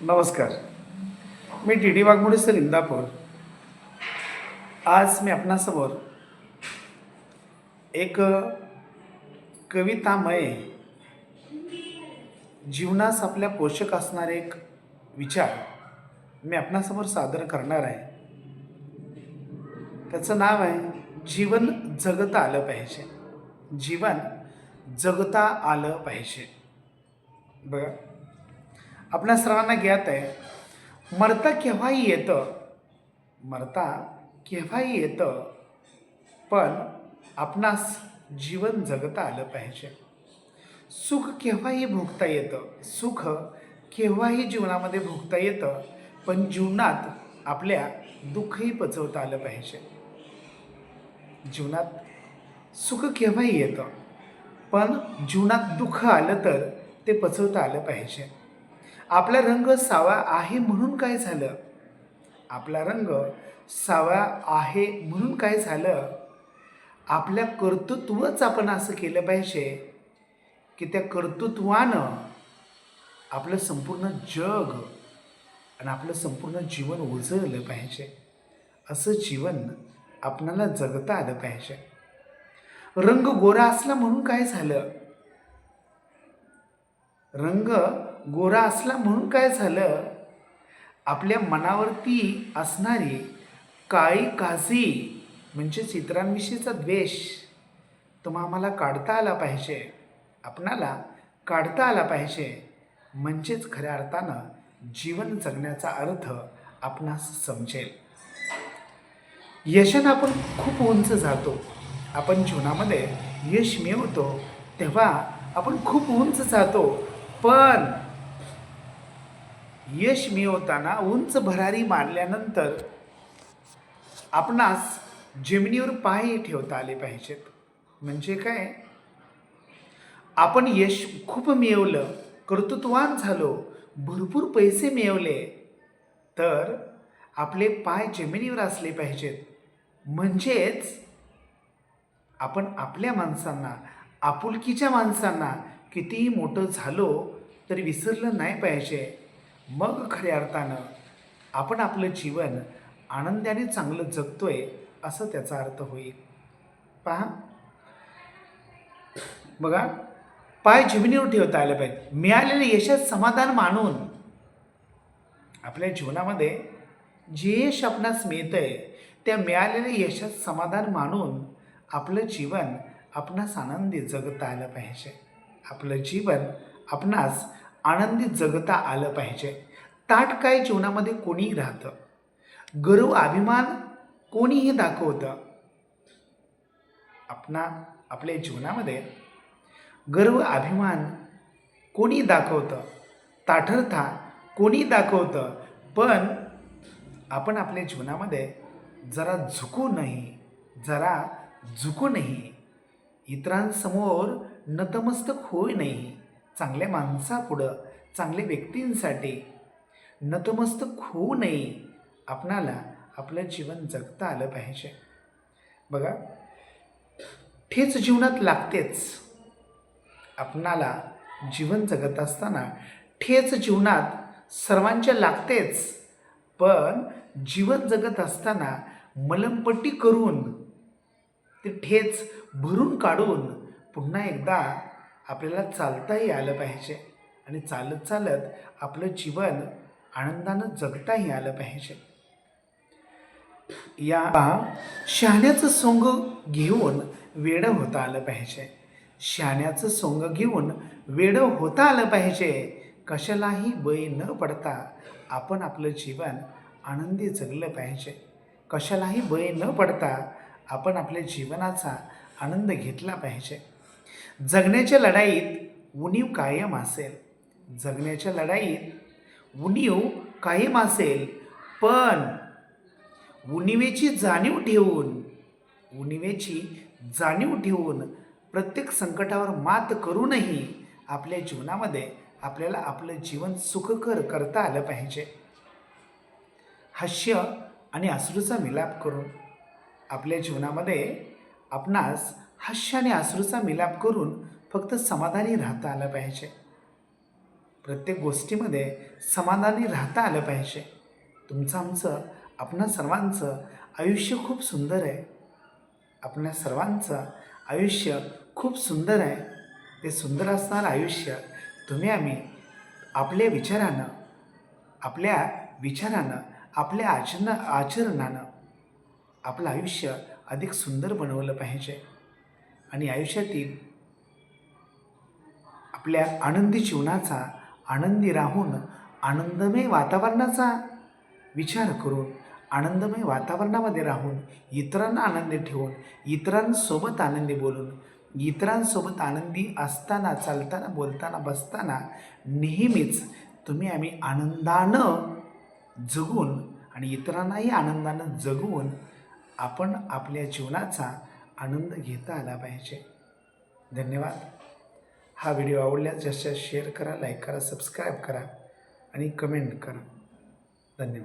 नमस्कार. मी D D Waghmode sir Indapur. आज मी आपणासमोर एक कवितामय जीवनास आपल्या पोषक असणारे एक विचार मी आपणासमोर सादर करणार आहे. त्याचं नाव आहे जीवन जगता आलं पाहिजे. जीवन जगता आलं पाहिजे. बघा, आपल्या सर्वांना ज्ञात आहे मरता केव्हाही येतं, मरता केव्हाही येतं, पण आपणास जीवन जगता आलं पाहिजे. सुख केव्हाही भोगता येतं, सुख केव्हाही जीवनामध्ये भोगता येतं, पण जीवनात आपल्या दुःखही पचवता आलं पाहिजे. जीवनात सुख केव्हाही येतं, पण जीवनात दुःख आलं तर ते पचवता आलं पाहिजे. आपला रंग सावळा आहे म्हणून काय झालं, आपला रंग सावळा आहे म्हणून काय झालं, आपल्या कर्तृत्वच आपण असं केलं पाहिजे की त्या कर्तृत्वानं आपलं संपूर्ण जग आणि आपलं संपूर्ण जीवन उजळलं पाहिजे. असं जीवन आपणाला जगता आलं पाहिजे. रंग गोरा असला म्हणून काय झालं, रंग गोरा असला म्हणून काय झालं, आपल्या मनावरती असणारी काळी काळजी म्हणजेच इतरांविषयीचा द्वेष तो आम्हाला काढता आला पाहिजे, आपणाला काढता आला पाहिजे. म्हणजेच खऱ्या अर्थानं जीवन जगण्याचा अर्थ आपणास समजेल. यशानं आपण खूप उंच जातो, आपण जीवनामध्ये यश मिळवतो तेव्हा आपण खूप उंच जातो, पण यश मिळवताना उंच भरारी मारल्यानंतर आपणास जमिनीवर पाय ठेवता आले पाहिजेत. म्हणजे काय, आपण यश खूप मिळवलं, कर्तृत्ववान झालो, भरपूर पैसे मिळवले, तर आपले पाय जमिनीवर असले पाहिजेत. म्हणजेच आपण आपल्या माणसांना, आपुलकीच्या माणसांना कितीही मोठं झालो तरी विसरलं नाही पाहिजे. मग खऱ्या अर्थानं आपण आपलं जीवन आनंदाने चांगलं जगतोय असं त्याचा अर्थ होईल. पहा, बघा, पाय जमिनीवर ठेवता आलं पाहिजे. मिळालेलं यशात समाधान मानून आपल्या जीवनामध्ये जे यश आपणास मिळतंय त्या मिळालेल्या यशात समाधान मानून आपलं जीवन आपणास आनंदी जगता आलं पाहिजे. आपलं जीवन आपणास आनंदी जगता आलं पाहिजे. ताठ काय जीवनामध्ये कोणीही राहतं, गर्व अभिमान कोणीही दाखवतं. आपल्या जीवनामध्ये गर्व अभिमान कोणी दाखवतं, ताठरता कोणी दाखवतं, पण आपण आपल्या जीवनामध्ये जरा झुकू नाही, इतरांसमोर नतमस्तक होऊ नाही. चांगल्या माणसापुढं, चांगल्या व्यक्तींसाठी नतमस्तक होऊ नये. आपणाला आपलं जीवन जगता आलं पाहिजे. बघा, ठेच जीवनात लागतेच. आपणाला जीवन जगत असताना ठेच जीवनात सर्वांच्या लागतेच, पण जीवन जगत असताना मलमपट्टी करून ते ठेच भरून काढून पुन्हा एकदा आपल्याला चालताही आलं पाहिजे आणि चालत चालत आपलं जीवन आनंदानं जगताही आलं पाहिजे. या शहाण्याचं सोंग घेऊन वेडं होता आलं पाहिजे. शहाण्याचं सोंग घेऊन वेडं होता आलं पाहिजे. कशालाही बळी न पडता आपण आपलं जीवन आनंदी जगलं पाहिजे. कशालाही बळी न पडता आपण आपल्या जीवनाचा आनंद घेतला पाहिजे. जगण्याच्या लढाईत उणीव कायम असेल, जगण्याच्या लढाईत उणीव कायम असेल, पण उणीवेची जाणीव ठेवून प्रत्येक संकटावर मात करूनही आपल्या जीवनामध्ये आपल्याला आपलं जीवन सुखकर करता आलं पाहिजे. हास्य आणि अश्रूचा मिलाप करून आपल्या जीवनामध्ये आपणास हास्य आणि अश्रूचा मिलाप करून फक्त समाधानी राहता आलं पाहिजे. प्रत्येक गोष्टीमध्ये समाधानी राहता आलं पाहिजे. तुमचं आमचं आपणा सर्वांचं आयुष्य खूप सुंदर आहे. आपणा सर्वांचं आयुष्य खूप सुंदर आहे. ते सुंदर असणारं आयुष्य तुम्ही आम्ही आपल्या विचारानं आपल्या आचरणानं आपलं आयुष्य अधिक सुंदर बनवलं पाहिजे. आणि आयुष्यातील आपल्या आनंदी जीवनाचा, आनंदी राहून आनंदमय वातावरणाचा विचार करून, आनंदमय वातावरणामध्ये राहून, इतरांना आनंदी ठेवून, इतरांसोबत आनंदी बोलून, इतरांसोबत आनंदी असताना, चालताना, बोलताना, बसताना नेहमीच तुम्ही आम्ही आनंदानं जगून आणि इतरांनाही आनंदानं जगवून आपण आपल्या जीवनाचा आनंद घेता आला पाहिजे. धन्यवाद. हा व्हिडिओ आवडल्यास जास्त शेअर करा, लाईक करा, सबस्क्राईब करा आणि कमेंट करा. धन्यवाद.